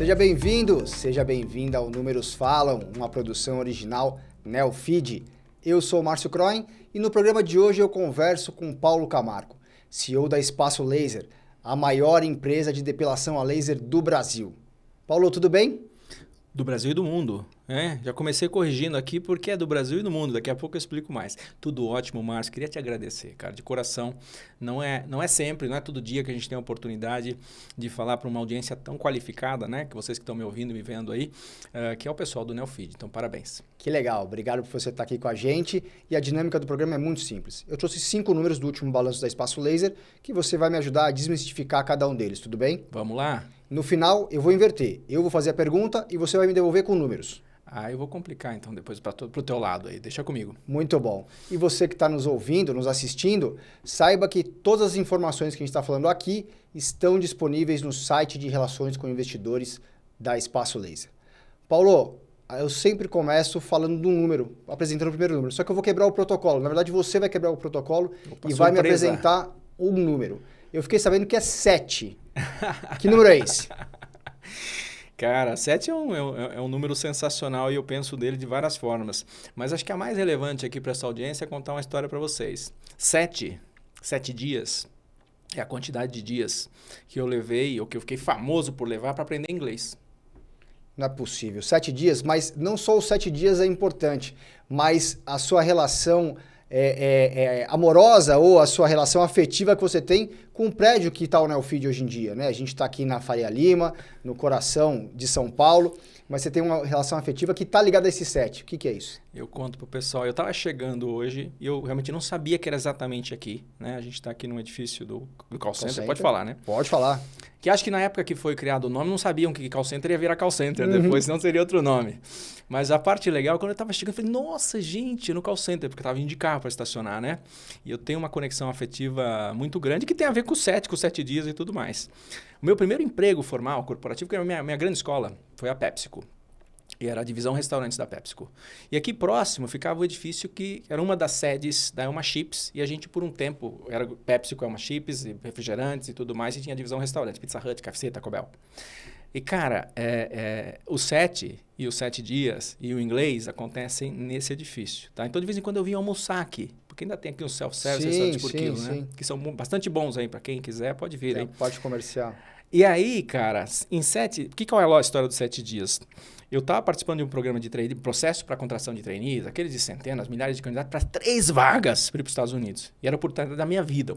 Seja bem-vindo, seja bem-vinda ao Números Falam, uma produção original Neofeed. Eu sou o Márcio Croin e no programa de hoje eu converso com Paulo Camargo, CEO da Espaço Laser, a maior empresa de depilação a laser do Brasil. Paulo, tudo bem? Do Brasil e do mundo. Já comecei corrigindo aqui porque é do Brasil e do mundo. Daqui a pouco eu explico mais. Tudo ótimo, Márcio. Queria te agradecer, cara, de coração. Não é sempre, não é todo dia que a gente tem a oportunidade de falar para uma audiência tão qualificada, né? Que vocês que estão me ouvindo e me vendo aí, que é o pessoal do Neofeed. Então, parabéns. Que legal. Obrigado por você estar aqui com a gente. E a dinâmica do programa é muito simples. Eu trouxe 5 números do último balanço da Espaço Laser que você vai me ajudar a desmistificar cada um deles, tudo bem? Vamos lá? No final, eu vou inverter. Eu vou fazer a pergunta e você vai me devolver com números. Eu vou complicar então depois para o teu lado aí. Deixa comigo. Muito bom. E você que está nos ouvindo, nos assistindo, saiba que todas as informações que a gente está falando aqui estão disponíveis no site de Relações com Investidores da Espaço Laser. Paulo, eu sempre começo falando de um número, apresentando o primeiro número, só que eu vou quebrar o protocolo. Na verdade, você vai quebrar o protocolo e vai me apresentar um número. Eu fiquei sabendo que é 7. Que número é esse? Cara, 7 é um número sensacional e eu penso dele de várias formas. Mas acho que a mais relevante aqui para essa audiência é contar uma história para vocês. 7 dias, é a quantidade de dias que eu levei, ou que eu fiquei famoso por levar para aprender inglês. Não é possível. 7 dias, mas não só os 7 dias é importante, mas a sua relação amorosa ou a sua relação afetiva que você tem com o prédio que está o Neofeed hoje em dia, né? A gente está aqui na Faria Lima, no coração de São Paulo, mas você tem uma relação afetiva que está ligada a esse 7. O que é isso? Eu conto pro pessoal. Eu estava chegando hoje e eu realmente não sabia que era exatamente aqui, né? A gente está aqui no edifício do call center. Pode falar, né? Pode falar. Que acho que na época que foi criado o nome, não sabiam que call center ia virar call center depois, senão seria outro nome. Mas a parte legal, quando eu estava chegando, eu falei, nossa, gente, no call center, porque eu estava indo de carro para estacionar, né? E eu tenho uma conexão afetiva muito grande que tem a ver com o 7 dias e tudo mais. O meu primeiro emprego formal, corporativo, que era a minha grande escola, foi a PepsiCo. E era a divisão restaurantes da PepsiCo. E aqui próximo ficava o edifício que era uma das sedes da Elma Chips. E a gente, por um tempo, era PepsiCo, Elma Chips, e refrigerantes e tudo mais. E tinha a divisão restaurante, Pizza Hut, KFC, Taco Bell. E, cara, o 7 e os 7 dias e o inglês acontecem nesse edifício. Tá? Então, de vez em quando eu vim almoçar aqui. Porque ainda tem aqui uns self-service restaurantes por quilo, né? Que são bastante bons aí. Para quem quiser, pode vir aí. Pode comercial. E aí, cara, em 7... Qual é a história dos 7 dias? Eu estava participando de um programa de trainee, processo para contratação de trainees, aqueles de centenas, milhares de candidatos para 3 vagas para ir para os Estados Unidos. E era a oportunidade da minha vida,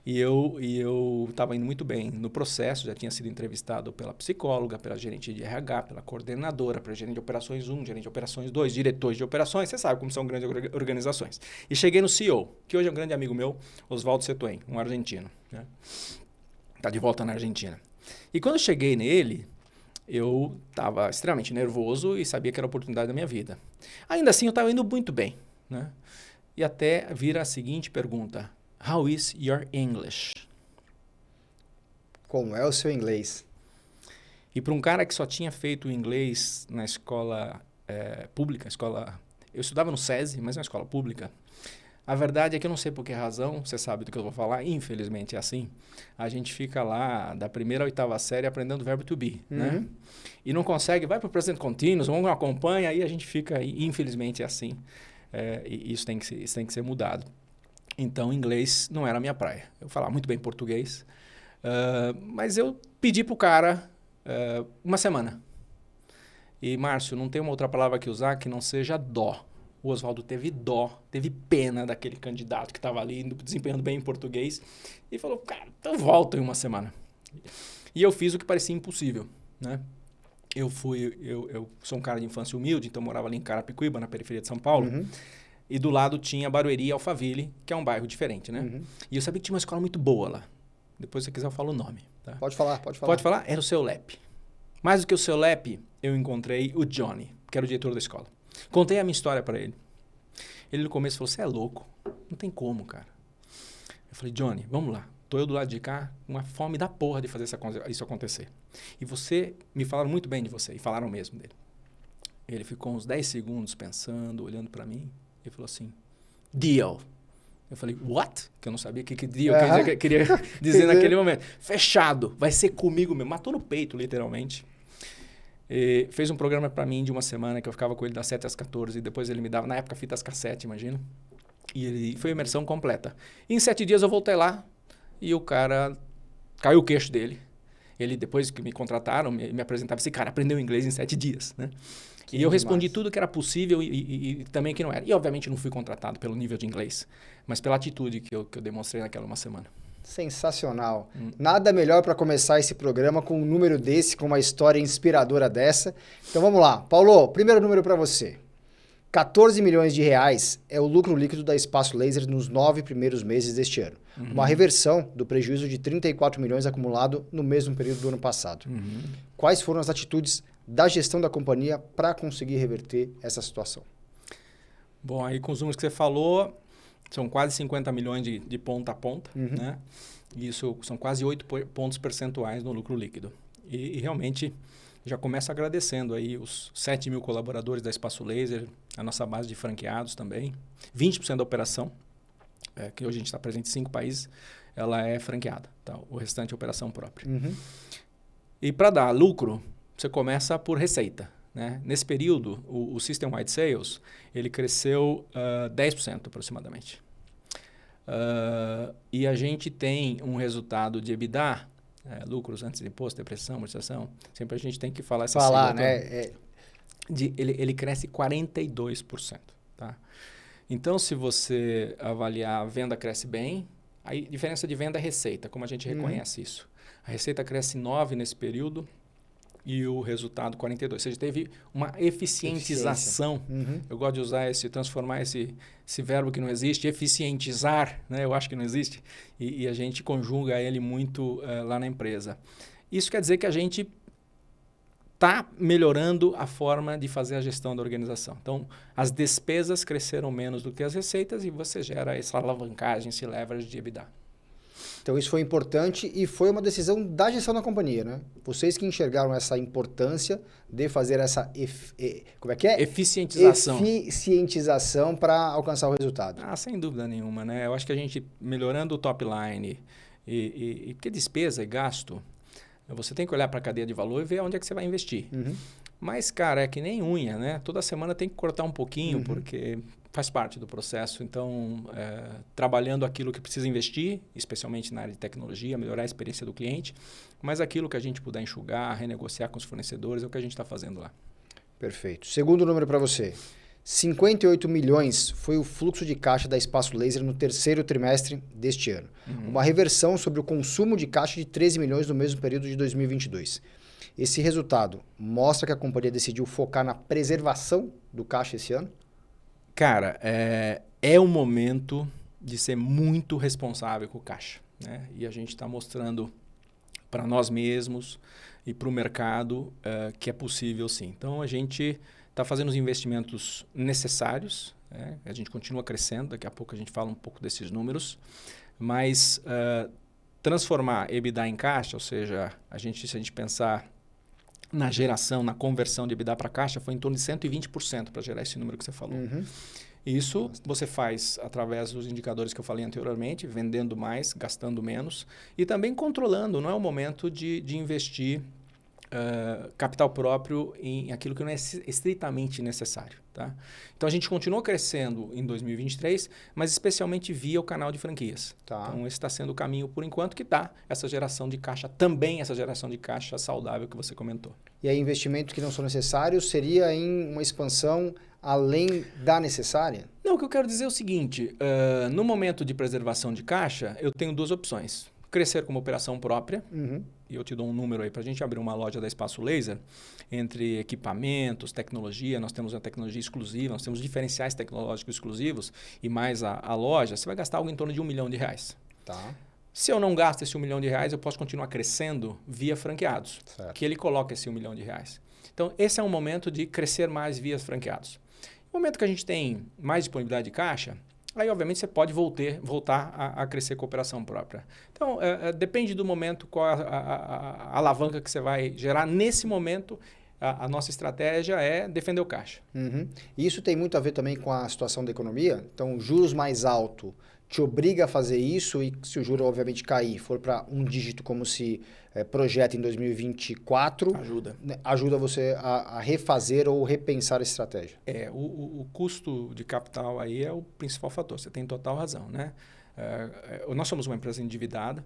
E eu estava indo muito bem no processo, já tinha sido entrevistado pela psicóloga, pela gerente de RH, pela coordenadora, pela gerente de operações 1, gerente de operações 2, diretores de operações, você sabe como são grandes organizações. E cheguei no CEO, que hoje é um grande amigo meu, Oswaldo Setoen, um argentino. Né? Tá de volta na Argentina. E quando eu cheguei nele, eu estava extremamente nervoso e sabia que era a oportunidade da minha vida. Ainda assim, eu estava indo muito bem. Né? E até vira a seguinte pergunta. How is your English? Como é o seu inglês? E para um cara que só tinha feito inglês na escola pública, eu estudava no SESI, mas é uma escola pública, a verdade é que eu não sei por que razão, você sabe do que eu vou falar, infelizmente é assim, a gente fica lá da primeira à 8ª série aprendendo o verbo to be, né? E não consegue, vai para o presente contínuo, não acompanha, aí a gente fica, infelizmente é assim, e isso tem que ser mudado. Então, inglês não era a minha praia. Eu falava muito bem português, mas eu pedi para o cara uma semana. E, Márcio, não tem uma outra palavra que usar que não seja dó. O Oswaldo teve dó, teve pena daquele candidato que estava ali desempenhando bem em português e falou, cara, então volta em uma semana. E eu fiz o que parecia impossível, né? Eu sou um cara de infância humilde, então morava ali em Carapicuíba, na periferia de São Paulo. E do lado tinha Barueri e Alphaville, que é um bairro diferente, né? E eu sabia que tinha uma escola muito boa lá. Depois, se você quiser, eu falo o nome. Tá? Pode falar. Pode falar? Era o seu Lep. Mais do que o seu Lep, eu encontrei o Johnny, que era o diretor da escola. Contei a minha história para ele. Ele no começo falou, você é louco. Não tem como, cara. Eu falei, Johnny, vamos lá. Tô eu do lado de cá, com uma fome da porra de fazer isso acontecer. E me falaram muito bem de você, e falaram mesmo dele. Ele ficou uns 10 segundos pensando, olhando para mim, e falou assim, deal. Eu falei, what? Que eu não sabia o que eu queria dizer naquele momento. Fechado, vai ser comigo mesmo. Matou no peito, literalmente. E fez um programa para mim de uma semana que eu ficava com ele das 7 às 14 e depois ele me dava, na época, fitas cassete, imagina. E foi imersão completa. E em 7 dias eu voltei lá e o cara caiu o queixo dele. Ele, depois que me contrataram, me apresentava esse cara aprendeu inglês em 7 dias, né? E eu respondi tudo que era possível e também que não era. E, obviamente, não fui contratado pelo nível de inglês, mas pela atitude que eu demonstrei naquela uma semana. Sensacional. Nada melhor para começar esse programa com um número desse, com uma história inspiradora dessa. Então, vamos lá. Paulo, primeiro número para você. 14 milhões de reais é o lucro líquido da Espaço Laser nos 9 primeiros meses deste ano. Uma reversão do prejuízo de 34 milhões acumulado no mesmo período do ano passado. Quais foram as atitudes da gestão da companhia para conseguir reverter essa situação? Bom, aí com os números que você falou, são quase 50 milhões de ponta a ponta, né? E isso são quase 8 pontos percentuais no lucro líquido. E realmente já começo agradecendo aí os 7 mil colaboradores da Espaço Laser, a nossa base de franqueados também. 20% da operação, que hoje a gente está presente em 5 países, ela é franqueada. Tá? O restante é operação própria. E para dar lucro, você começa por receita. Né? Nesse período, o System Wide Sales ele cresceu 10% aproximadamente. E a gente tem um resultado de EBITDA, lucros antes de imposto, depreciação, amortização, sempre a gente tem que falar essa sigla, né? Ele cresce 42%. Tá? Então, se você avaliar, a venda cresce bem, a diferença de venda é receita, como a gente reconhece isso. A receita cresce 9% nesse período, e o resultado 42%. Ou seja, teve uma eficientização. Eu gosto de usar transformar esse verbo que não existe, eficientizar, né? Eu acho que não existe, e a gente conjuga ele muito lá na empresa. Isso quer dizer que a gente está melhorando a forma de fazer a gestão da organização. Então, as despesas cresceram menos do que as receitas e você gera essa alavancagem, esse leverage de EBITDA. Então, isso foi importante e foi uma decisão da gestão da companhia, né? Vocês que enxergaram essa importância de fazer essa eficientização para alcançar o resultado. Sem dúvida nenhuma, né? Eu acho que a gente melhorando o top line e porque despesa e gasto, você tem que olhar para a cadeia de valor e ver onde é que você vai investir. Mas, cara, é que nem unha, né? Toda semana tem que cortar um pouquinho, porque faz parte do processo. Então, trabalhando aquilo que precisa investir, especialmente na área de tecnologia, melhorar a experiência do cliente, mas aquilo que a gente puder enxugar, renegociar com os fornecedores, é o que a gente está fazendo lá. Perfeito. Segundo número para você. 58 milhões foi o fluxo de caixa da Espaço Laser no terceiro trimestre deste ano. Uma reversão sobre o consumo de caixa de 13 milhões no mesmo período de 2022. Esse resultado mostra que a companhia decidiu focar na preservação do caixa esse ano? Cara, é o momento de ser muito responsável com o caixa. Né? E a gente está mostrando para nós mesmos e para o mercado que é possível sim. Então, a gente está fazendo os investimentos necessários. A gente continua crescendo, daqui a pouco a gente fala um pouco desses números. Mas transformar EBITDA em caixa, ou seja, se a gente pensar na geração, na conversão de EBITDA para caixa, foi em torno de 120% para gerar esse número que você falou. Isso você faz através dos indicadores que eu falei anteriormente, vendendo mais, gastando menos e também controlando. Não é o momento de investir capital próprio em aquilo que não é estritamente necessário. Tá? Então, a gente continua crescendo em 2023, mas especialmente via o canal de franquias. Tá. Então, esse está sendo o caminho, por enquanto, que dá essa geração de caixa, também essa geração de caixa saudável que você comentou. E aí, investimentos que não são necessários seria em uma expansão além da necessária? Não, o que eu quero dizer é o seguinte, no momento de preservação de caixa, eu tenho 2 opções. Crescer como operação própria, e eu te dou um número aí para a gente abrir uma loja da Espaço Laser, entre equipamentos, tecnologia, nós temos uma tecnologia exclusiva, nós temos diferenciais tecnológicos exclusivos e mais a loja, você vai gastar algo em torno de R$1 milhão. Tá. Se eu não gasto esse R$1 milhão, eu posso continuar crescendo via franqueados, Certo. que ele coloca esse R$1 milhão. Então, esse é um momento de crescer mais via franqueados. No momento que a gente tem mais disponibilidade de caixa, aí, obviamente, você pode voltar a crescer com a operação própria. Então, depende do momento, qual a alavanca que você vai gerar. Nesse momento, a nossa estratégia é defender o caixa. Uhum. E isso tem muito a ver também com a situação da economia? Então, juros mais alto te obriga a fazer isso e se o juro, obviamente, cair, for para um dígito como se projeta em 2024, Ajuda. né, ajuda você a refazer ou repensar a estratégia. O custo de capital aí é o principal fator, você tem total razão, né? Nós somos uma empresa endividada,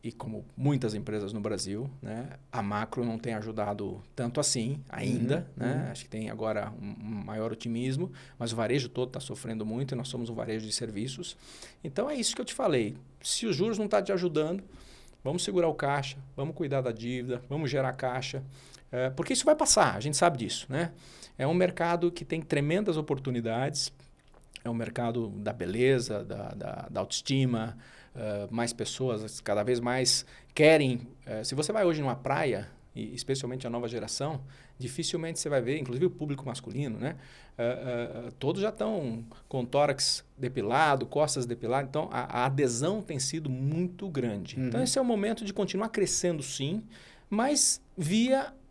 e como muitas empresas no Brasil, né, a macro não tem ajudado tanto assim ainda. Né? Acho que tem agora um maior otimismo, mas o varejo todo está sofrendo muito e nós somos um varejo de serviços. Então é isso que eu te falei. Se os juros não estão te ajudando, vamos segurar o caixa, vamos cuidar da dívida, vamos gerar caixa, porque isso vai passar, a gente sabe disso. Né? É um mercado que tem tremendas oportunidades, é um mercado da beleza, da autoestima. Mais pessoas cada vez mais querem. Se você vai hoje numa praia, e especialmente a nova geração, dificilmente você vai ver, inclusive o público masculino, né? Todos já estão com tórax depilado, costas depiladas, então a adesão tem sido muito grande. Então esse é o momento de continuar crescendo sim, mas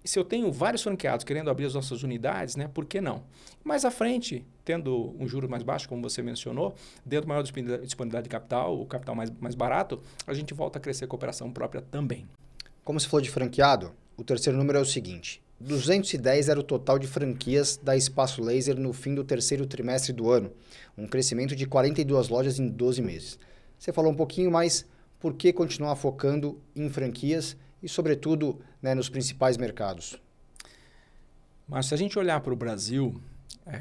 se eu tenho vários franqueados querendo abrir as nossas unidades, né, por que não? Mais à frente, tendo um juro mais baixo, como você mencionou, dentro maior disponibilidade de capital, o capital mais barato, a gente volta a crescer com a operação própria também. Como se falou de franqueado, o terceiro número é o seguinte: 210 era o total de franquias da Espaço Laser no fim do terceiro trimestre do ano, um crescimento de 42 lojas em 12 meses. Você falou um pouquinho, mas por que continuar focando em franquias e, sobretudo, né, nos principais mercados? Mas se a gente olhar para o Brasil,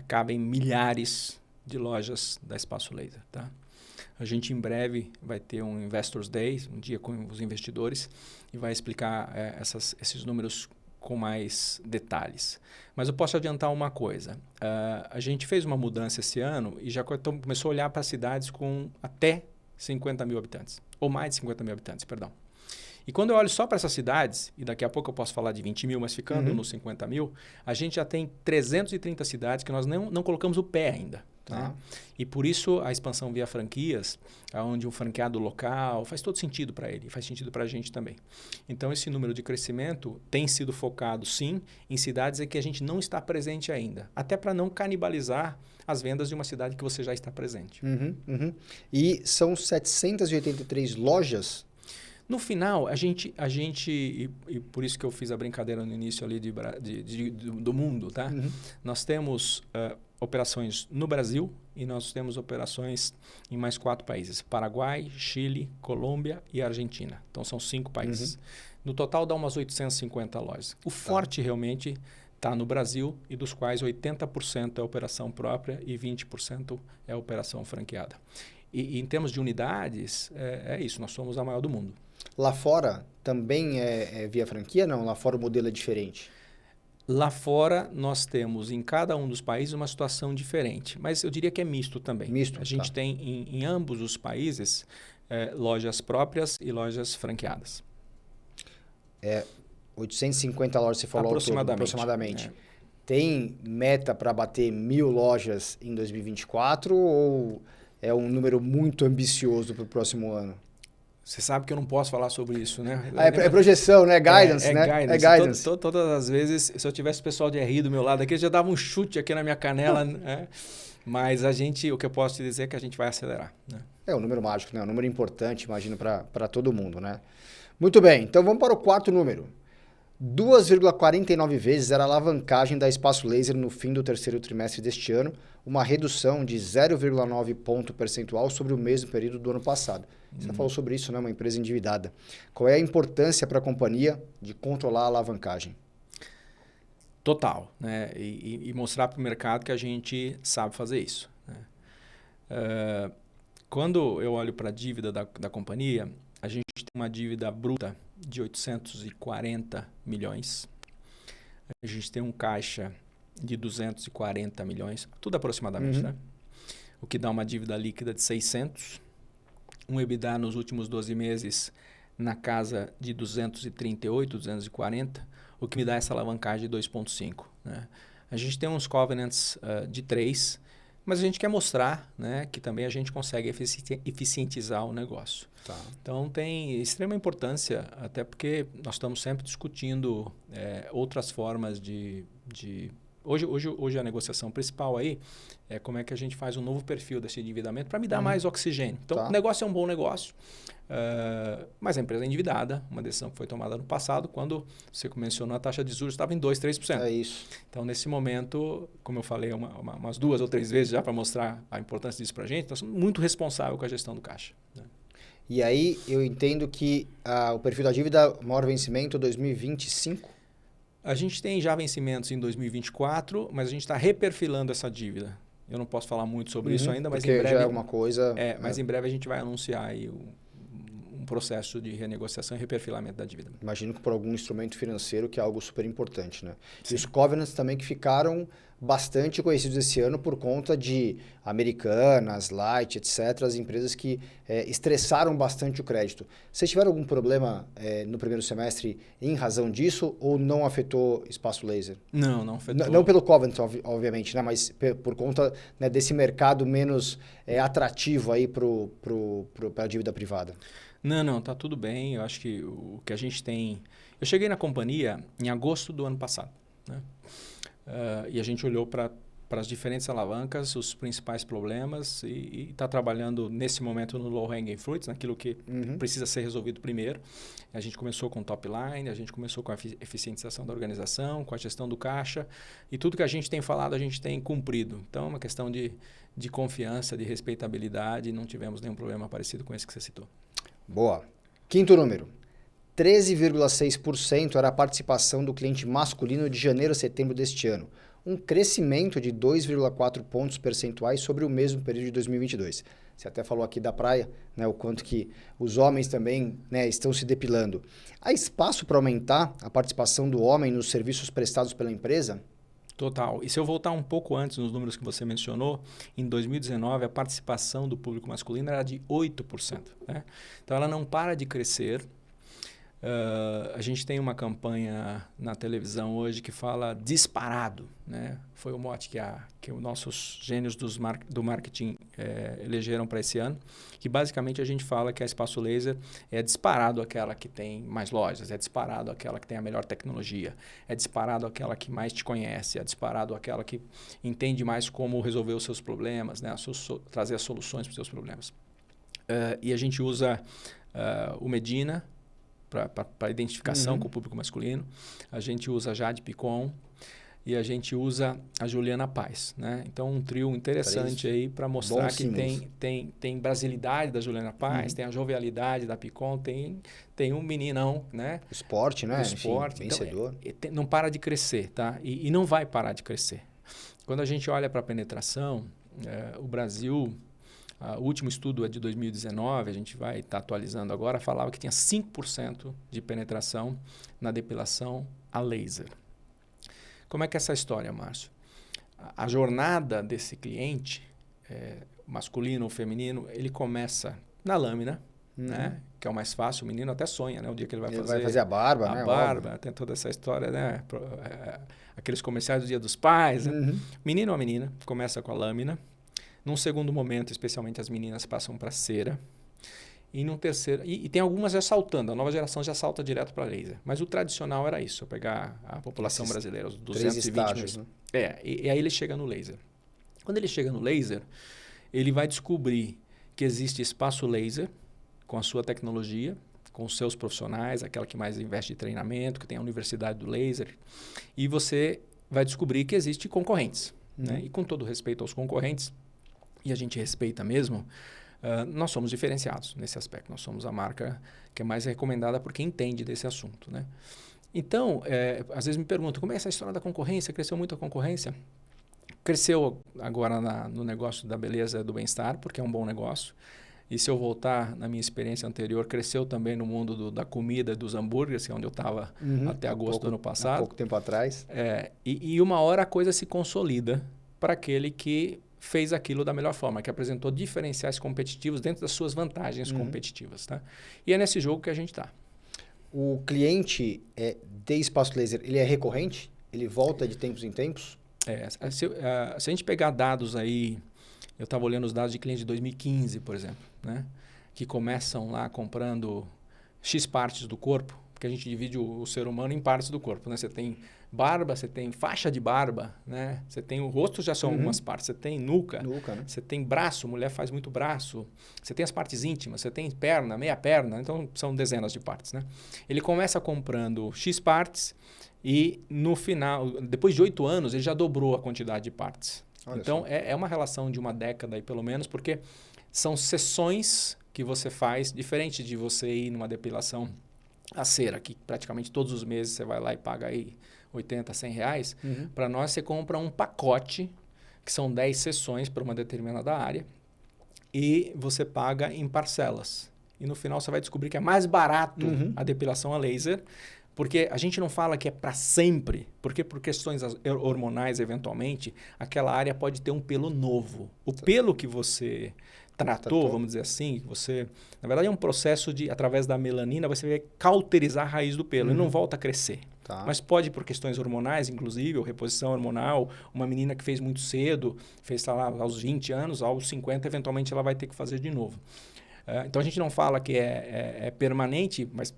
cabem milhares de lojas da Espaço Laser. Tá? A gente em breve vai ter um Investors Day, um dia com os investidores, e vai explicar esses números com mais detalhes. Mas eu posso adiantar uma coisa. A gente fez uma mudança esse ano e já começou a olhar para cidades com até 50 mil habitantes, ou mais de 50 mil habitantes, perdão. E quando eu olho só para essas cidades, e daqui a pouco eu posso falar de 20 mil, mas ficando nos 50 mil, a gente já tem 330 cidades que nós não colocamos o pé ainda. Né? E por isso a expansão via franquias, onde um franqueado local faz todo sentido para ele, faz sentido para a gente também. Então esse número de crescimento tem sido focado sim em cidades em que a gente não está presente ainda, até para não canibalizar as vendas de uma cidade que você já está presente. E são 783 lojas. No final, a gente e por isso que eu fiz a brincadeira no início ali do mundo, tá? Nós temos operações no Brasil e nós temos operações em mais 4 países: Paraguai, Chile, Colômbia e Argentina. Então são 5 países. No total dá umas 850 lojas. O forte realmente está no Brasil, e dos quais 80% é operação própria e 20% é operação franqueada. E em termos de unidades, é isso, nós somos a maior do mundo. Lá fora também é via franquia? Não, lá fora o modelo é diferente. Lá fora nós temos em cada um dos países uma situação diferente, mas eu diria que é misto também. Misto, a gente tem em ambos os países lojas próprias e lojas franqueadas. 850 lojas, você falou aproximadamente. É. Tem meta para bater 1.000 lojas em 2024 ou é um número muito ambicioso para o próximo ano? Você sabe que eu não posso falar sobre isso, né? É projeção, né? Guidance, né? Guidance. É guidance. Todas as vezes, se eu tivesse o pessoal de RI do meu lado aqui, eu já dava um chute aqui na minha canela. Né? Mas o que eu posso te dizer é que a gente vai acelerar. Né? É um número mágico, né? Um número importante, imagino, para todo mundo, né? Muito bem, então vamos para o quarto número. 2,49 vezes era a alavancagem da Espaço Laser no fim do terceiro trimestre deste ano, uma redução de 0,9 ponto percentual sobre o mesmo período do ano passado. Você falou sobre isso, né? Uma empresa endividada. Qual é a importância para a companhia de controlar a alavancagem? Total, né? E mostrar para o mercado que a gente sabe fazer isso. Né? Quando eu olho para a dívida da companhia, a gente tem uma dívida bruta de 840 milhões. A gente tem um caixa de 240 milhões, tudo aproximadamente, né? O que dá uma dívida líquida de 600. Um EBITDA nos últimos 12 meses na casa de 238, 240, o que me dá essa alavancagem de 2,5. Né? A gente tem uns covenants de 3, mas a gente quer mostrar, né, que também a gente consegue eficientizar o negócio. Tá. Então, tem extrema importância, até porque nós estamos sempre discutindo outras formas de... Hoje a negociação principal aí é como é que a gente faz um novo perfil desse endividamento para me dar mais oxigênio. Então, o negócio é um bom negócio, mas a empresa é endividada, uma decisão que foi tomada no passado, quando você mencionou a taxa de juros estava em 2%, 3%. É isso. Então, nesse momento, como eu falei umas 2 ou 3 vezes já para mostrar a importância disso para a gente, nós somos muito responsáveis com a gestão do caixa. Né? E aí eu entendo que o perfil da dívida, maior vencimento 2025? A gente tem já vencimentos em 2024, mas a gente está reperfilando essa dívida. Eu não posso falar muito sobre isso ainda, mas em breve... já é uma coisa... mas em breve a gente vai anunciar aí um processo de renegociação e reperfilamento da dívida. Imagino que por algum instrumento financeiro, que é algo super importante, né? Sim. E os covenants também que ficaram bastante conhecidos esse ano por conta de Americanas, Light, etc., as empresas que estressaram bastante o crédito. Vocês tiveram algum problema no primeiro semestre em razão disso ou não afetou Espaço Laser? Não afetou. Não pelo covenant, obviamente, né? Mas por conta, né, desse mercado menos atrativo aí para a dívida privada. Não, tá tudo bem. Eu acho que o que a gente tem... Eu cheguei na companhia em agosto do ano passado, né? E a gente olhou para as diferentes alavancas, os principais problemas e está trabalhando nesse momento no low hanging fruits, naquilo que precisa ser resolvido primeiro. A gente começou com top line, a gente começou com a eficientização da organização, com a gestão do caixa e tudo que a gente tem falado a gente tem cumprido. Então é uma questão de confiança, de respeitabilidade, não tivemos nenhum problema parecido com esse que você citou. Boa. Quinto número. 13,6% era a participação do cliente masculino de janeiro a setembro deste ano, um crescimento de 2,4 pontos percentuais sobre o mesmo período de 2022. Você até falou aqui da praia, né, o quanto que os homens também, né, estão se depilando. Há espaço para aumentar a participação do homem nos serviços prestados pela empresa? Total. E se eu voltar um pouco antes nos números que você mencionou, em 2019 a participação do público masculino era de 8%. Né? Então ela não para de crescer. A gente tem uma campanha na televisão hoje que fala disparado, né? Foi o mote que os nossos gênios do marketing elegeram para esse ano, que basicamente a gente fala que a Espaço Laser é disparado aquela que tem mais lojas, é disparado aquela que tem a melhor tecnologia, é disparado aquela que mais te conhece, é disparado aquela que entende mais como resolver os seus problemas, né? Trazer as soluções para os seus problemas. E a gente usa o Medina para identificação com o público masculino. A gente usa a Jade Picon e a gente usa a Juliana Paz, né? Então, um trio interessante aí para mostrar que tem brasilidade da Juliana Paz, tem a jovialidade da Picon, tem um meninão, né? Esporte, né? O esporte. Enfim, vencedor. Então, não para de crescer, tá? E não vai parar de crescer. Quando a gente olha para a penetração, o Brasil... O último estudo é de 2019, a gente vai estar atualizando agora, falava que tinha 5% de penetração na depilação a laser. Como é que é essa história, Márcio? A jornada desse cliente, masculino ou feminino, ele começa na lâmina, né? Que é o mais fácil, o menino até sonha, né? O dia que ele vai fazer a barba, né? A barba, tem toda essa história, né? Aqueles comerciais do Dia dos Pais, né? Menino ou a menina, começa com a lâmina. Num segundo momento, especialmente as meninas passam para cera. E num terceiro... E tem algumas já saltando. A nova geração já salta direto para laser. Mas o tradicional era isso. Eu pegar a população brasileira, os 220 estágios, mil. Né? E aí ele chega no laser. Quando ele chega no laser, ele vai descobrir que existe espaço laser com a sua tecnologia, com os seus profissionais, aquela que mais investe em treinamento, que tem a universidade do laser. E você vai descobrir que existe concorrentes. Né? E com todo respeito aos concorrentes, e a gente respeita mesmo, nós somos diferenciados nesse aspecto. Nós somos a marca que é mais recomendada por quem entende desse assunto. Né? Então, às vezes me perguntam, como é essa história da concorrência? Cresceu muito a concorrência? Cresceu agora no negócio da beleza do bem-estar, porque é um bom negócio. E se eu voltar na minha experiência anterior, cresceu também no mundo da comida, dos hambúrgueres, que é onde eu estava até agosto do ano passado. Há pouco tempo atrás. E uma hora a coisa se consolida para aquele que fez aquilo da melhor forma, que apresentou diferenciais competitivos dentro das suas vantagens competitivas. Tá? E é nesse jogo que a gente está. O cliente de Espaço Laser, ele é recorrente? Ele volta de tempos em tempos? Se a gente pegar dados aí Eu estava olhando os dados de clientes de 2015, por exemplo, né? Que começam lá comprando X partes do corpo, porque a gente divide o ser humano em partes do corpo, né? Você tem barba, você tem faixa de barba, né? Você tem o rosto, já são algumas partes. Você tem nuca, Né? você tem braço, mulher faz muito braço. Você tem as partes íntimas, você tem perna, meia perna. Então, são dezenas de partes, né? Ele começa comprando X partes e no final, depois de 8 anos, ele já dobrou a quantidade de partes. Olha então, só. é uma relação de uma década aí, pelo menos, porque são sessões que você faz, diferente de você ir numa depilação a cera, que praticamente todos os meses você vai lá e paga aí 80, 100 reais. Para nós, você compra um pacote, que são 10 sessões para uma determinada área, e você paga em parcelas. E no final você vai descobrir que é mais barato a depilação a laser, porque a gente não fala que é para sempre, porque por questões hormonais, eventualmente, aquela área pode ter um pelo novo. O pelo que você tratou, vamos dizer assim, você, na verdade é um processo de, através da melanina, você vai cauterizar a raiz do pelo e não volta a crescer. Tá. Mas pode por questões hormonais, inclusive, ou reposição hormonal, uma menina que fez muito cedo, fez lá aos 20 anos, aos 50, eventualmente ela vai ter que fazer de novo. Então a gente não fala que é permanente, mas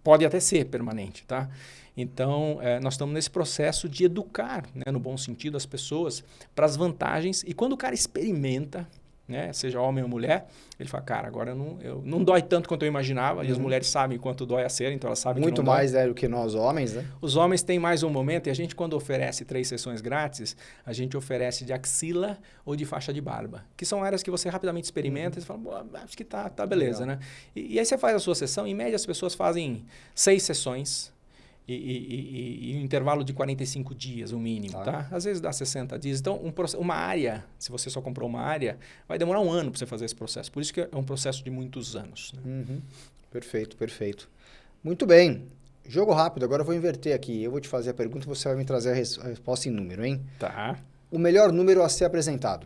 pode até ser permanente, tá? Então, nós estamos nesse processo de educar, né, no bom sentido, as pessoas para as vantagens. E quando o cara experimenta, né, seja homem ou mulher, ele fala, cara, agora não dói tanto quanto eu imaginava. E as mulheres sabem quanto dói a cera, então elas sabem muito que não mais dói. do que nós homens, né? Os homens têm mais um momento e a gente, quando oferece 3 sessões grátis, a gente oferece de axila ou de faixa de barba, que são áreas que você rapidamente experimenta e você fala, acho que tá beleza, né? E aí você faz a sua sessão, em média as pessoas fazem 6 sessões e um intervalo de 45 dias, o mínimo, tá? Às vezes dá 60 dias. Então, uma área, se você só comprou uma área, vai demorar 1 ano para você fazer esse processo. Por isso que é um processo de muitos anos. Né? Perfeito, perfeito. Muito bem. Jogo rápido, agora eu vou inverter aqui. Eu vou te fazer a pergunta e você vai me trazer a resposta em número, hein? Tá. O melhor número a ser apresentado?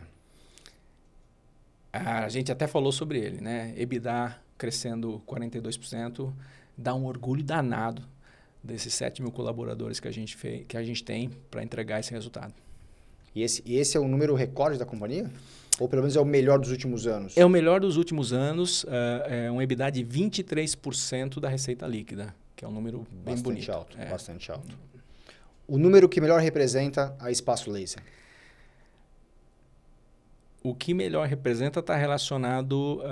A gente até falou sobre ele, né? EBITDA crescendo 42%, dá um orgulho danado desses 7 mil colaboradores que a gente tem para entregar esse resultado. E esse é o número recorde da companhia? Ou pelo menos é o melhor dos últimos anos? É o melhor dos últimos anos, é um EBITDA de 23% da receita líquida, que é um número bem bonito. Bastante alto. O número que melhor representa a Espaço Laser? O que melhor representa está relacionado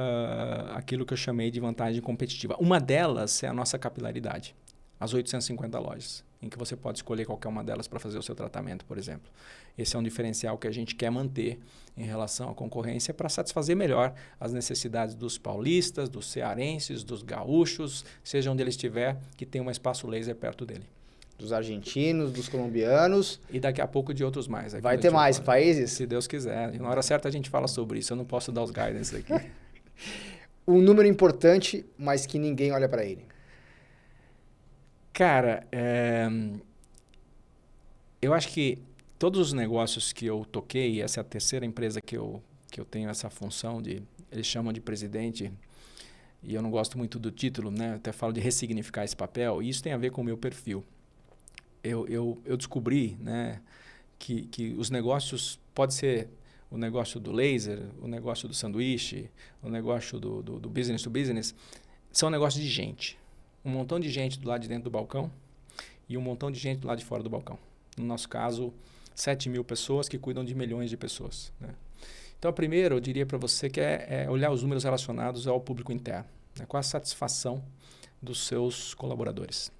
àquilo que eu chamei de vantagem competitiva. Uma delas é a nossa capilaridade. As 850 lojas, em que você pode escolher qualquer uma delas para fazer o seu tratamento, por exemplo. Esse é um diferencial que a gente quer manter em relação à concorrência para satisfazer melhor as necessidades dos paulistas, dos cearenses, dos gaúchos, seja onde ele estiver, que tem um espaço laser perto dele. Dos argentinos, dos colombianos. E daqui a pouco de outros mais. Vai ter mais países? Se Deus quiser. E na hora certa a gente fala sobre isso. Eu não posso dar os guidance aqui. Um número importante, mas que ninguém olha para ele. Cara, eu acho que todos os negócios que eu toquei, essa é a terceira empresa que eu tenho essa função de, eles chamam de presidente, e eu não gosto muito do título, né? Eu até falo de ressignificar esse papel, e isso tem a ver com o meu perfil. Eu descobri, né, que os negócios, pode ser o negócio do laser, o negócio do sanduíche, o negócio do business to business, são negócios de gente. Um montão de gente do lado de dentro do balcão e um montão de gente do lado de fora do balcão. No nosso caso, 7 mil pessoas que cuidam de milhões de pessoas. Né? Então, primeiro, eu diria para você que é olhar os números relacionados ao público interno. Né? Qual a satisfação dos seus colaboradores?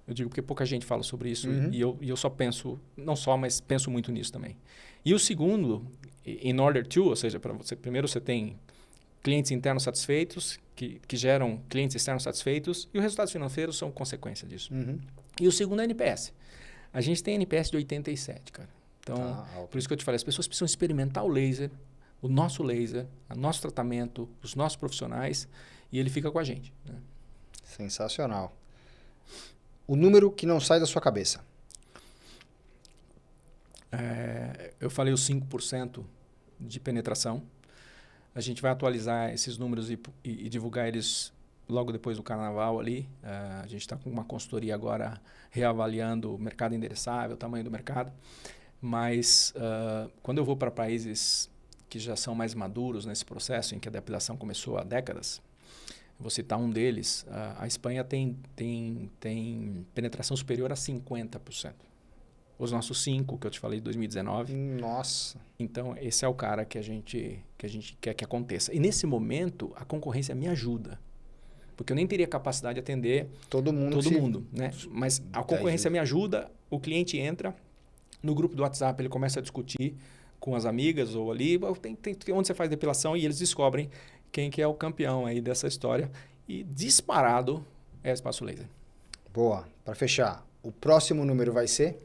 Eu digo porque pouca gente fala sobre isso e eu só penso, não só, mas penso muito nisso também. E o segundo, in order to, ou seja, para você, primeiro você tem clientes internos satisfeitos, que geram clientes externos satisfeitos, e os resultados financeiros são consequência disso. E o segundo é NPS. A gente tem NPS de 87, cara. Então, por isso que eu te falei, as pessoas precisam experimentar o nosso laser, o nosso tratamento, os nossos profissionais, e ele fica com a gente. Né? Sensacional. O número que não sai da sua cabeça. Eu falei os 5% de penetração. A gente vai atualizar esses números e divulgar eles logo depois do carnaval ali. A gente está com uma consultoria agora reavaliando o mercado endereçável, o tamanho do mercado. Mas quando eu vou para países que já são mais maduros nesse processo, em que a depilação começou há décadas, vou citar um deles, a Espanha tem penetração superior a 50%. Os nossos 5, que eu te falei, de 2019. Nossa. Então, esse é o cara que a gente quer que aconteça. E nesse momento, a concorrência me ajuda. Porque eu nem teria capacidade de atender todo mundo, né? Mas a concorrência me ajuda, o cliente entra, no grupo do WhatsApp ele começa a discutir com as amigas ou ali, onde você faz depilação, e eles descobrem quem que é o campeão aí dessa história. E disparado é Espaço Laser. Boa. Para fechar, o próximo número vai ser?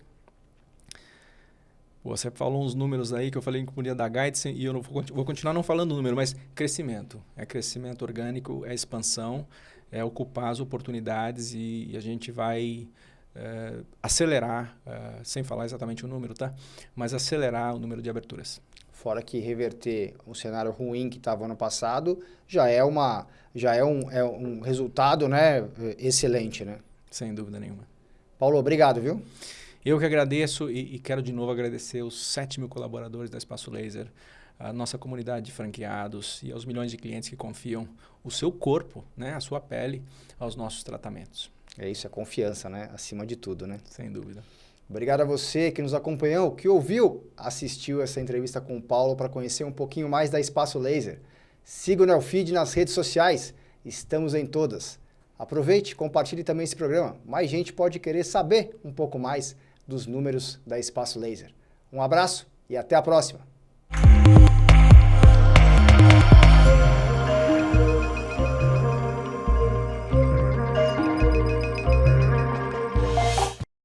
Você falou uns números aí que eu falei que podia dar guidance e eu não vou continuar não falando número, mas crescimento. É crescimento orgânico, é expansão, é ocupar as oportunidades e a gente vai acelerar, sem falar exatamente o número, tá? Mas acelerar o número de aberturas. Fora que reverter um cenário ruim que estava ano passado, já é um resultado, né, excelente, né? Sem dúvida nenhuma. Paulo, obrigado, viu? Eu que agradeço e quero de novo agradecer os 7.000 colaboradores da Espaço Laser, a nossa comunidade de franqueados e aos milhões de clientes que confiam o seu corpo, né, a sua pele, aos nossos tratamentos. É isso, é confiança, né? Acima de tudo, né? Sem dúvida. Obrigado a você que nos acompanhou, que ouviu, assistiu essa entrevista com o Paulo para conhecer um pouquinho mais da Espaço Laser. Siga o Neofeed nas redes sociais, estamos em todas. Aproveite, compartilhe também esse programa. Mais gente pode querer saber um pouco mais dos números da Espaço Laser. Um abraço e até a próxima!